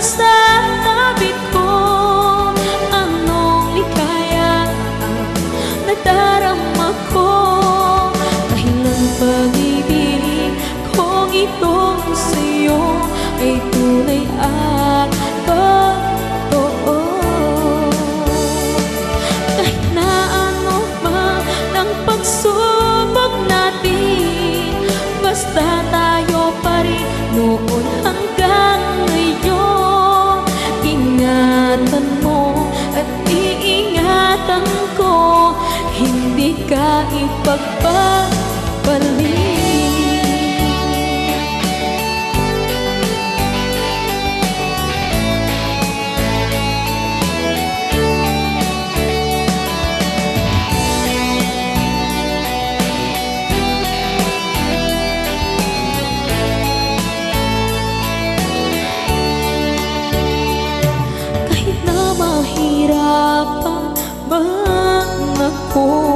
sa tabi ko. Anong likaya ang nadarama ko, dahilan pag-ibig kong itong sa'yo ay tunay at totoo. Kahit na ano pa ng pagsubok natin, basta tayo pa rin noon hanggang ngayon. Ingatan mo at iingatan ko, hindi ka ipagpapalik. Mahirapan man ako,